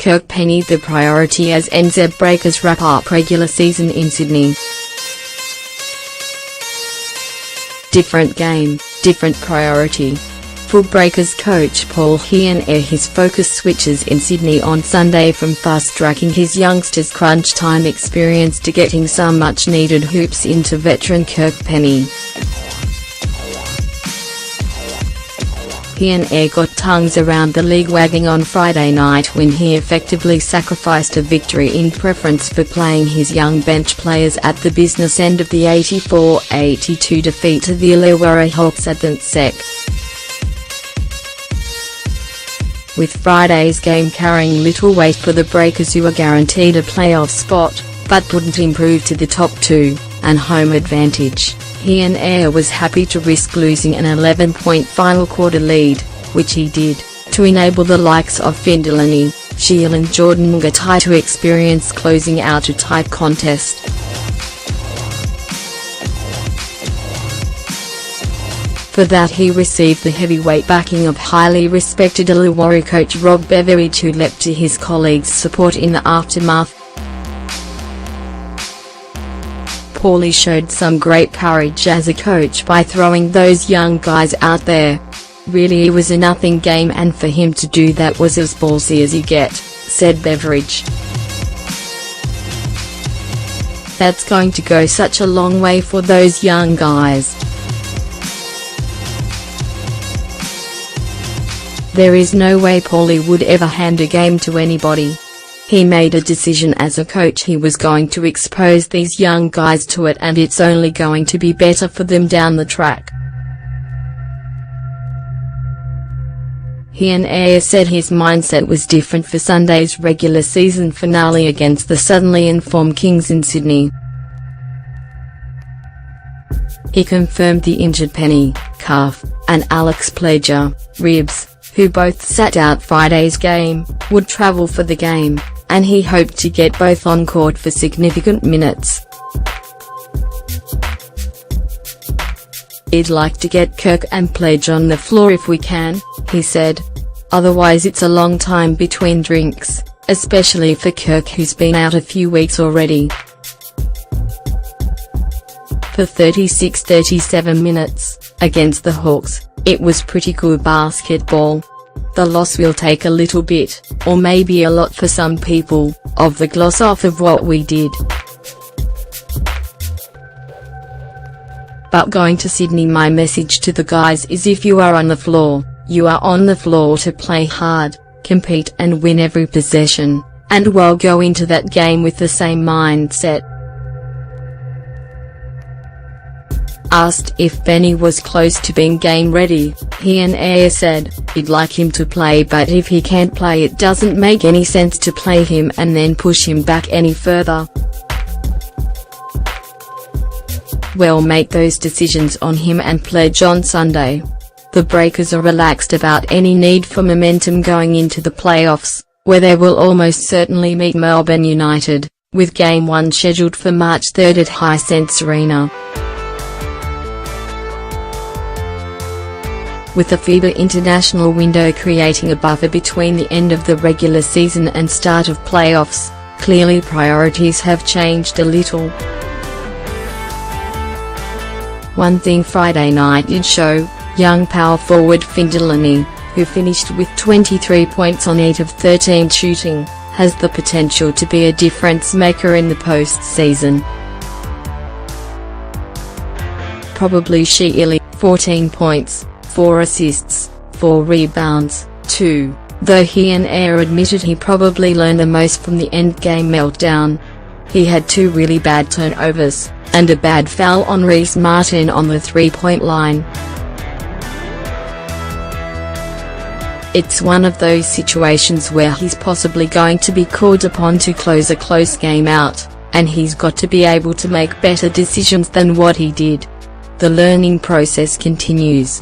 Kirk Penney the priority as NZ Breakers wrap up regular season in Sydney. Different game, different priority. For Breakers coach Paul Hearn-Eyre, his focus switches in Sydney on Sunday from fast-tracking his youngsters' crunch time experience to getting some much-needed hoops into veteran Kirk Penney. Hearn-Eyre got tongues around the league wagging on Friday night when he effectively sacrificed a victory in preference for playing his young bench players at the business end of the 84-82 defeat to the Illawarra Hawks at the SEC. With Friday's game carrying little weight for the Breakers, who are guaranteed a playoff spot, but wouldn't improve to the top two, and home advantage, Hearn-Eyre was happy to risk losing an 11-point final quarter lead, which he did, to enable the likes of Finn Delany, Shiel and Jordan Ngatai to experience closing out a tight contest. For that he received the heavyweight backing of highly respected Illawarra coach Rob Beveridge, who leapt to his colleagues' support in the aftermath. Paulie showed some great courage as a coach by throwing those young guys out there. Really, it was a nothing game, and for him to do that was as ballsy as you get, said Beveridge. That's going to go such a long way for those young guys. There is no way Paulie would ever hand a game to anybody. He made a decision as a coach he was going to expose these young guys to it, and it's only going to be better for them down the track. Hearn-Eyre said his mindset was different for Sunday's regular season finale against the suddenly informed Kings in Sydney. He confirmed the injured Penney, calf, and Alex Pledger, ribs, who both sat out Friday's game, would travel for the game, and he hoped to get both on court for significant minutes. "I'd like to get Kirk and Pledge on the floor if we can," he said. "Otherwise it's a long time between drinks, especially for Kirk, who's been out a few weeks already." For 36-37 minutes, against the Hawks, it was pretty good basketball. The loss will take a little bit, or maybe a lot for some people, of the gloss off of what we did. But going to Sydney, my message to the guys is, if you are on the floor, you are on the floor to play hard, compete and win every possession, and we'll go into that game with the same mindset. Asked if Benny was close to being game ready, Hearn-Eyre said, "I'd like him to play, but if he can't play, it doesn't make any sense to play him and then push him back any further. We'll make those decisions on him and Pledge on Sunday." The Breakers are relaxed about any need for momentum going into the playoffs, where they will almost certainly meet Melbourne United, with Game 1 scheduled for March 3 at Hisense Arena. With the FIBA international window creating a buffer between the end of the regular season and start of playoffs, clearly priorities have changed a little. One thing Friday night did show, young power forward Finn Delany, who finished with 23 points on 8 of 13 shooting, has the potential to be a difference maker in the postseason. Probably Shiel, 14 points, 4 assists, 4 rebounds, 2, though Hearn-Eyre admitted he probably learned the most from the endgame meltdown. He had 2 really bad turnovers, and a bad foul on Reece Martin on the three-point line. It's one of those situations where he's possibly going to be called upon to close a close game out, and he's got to be able to make better decisions than what he did. The learning process continues.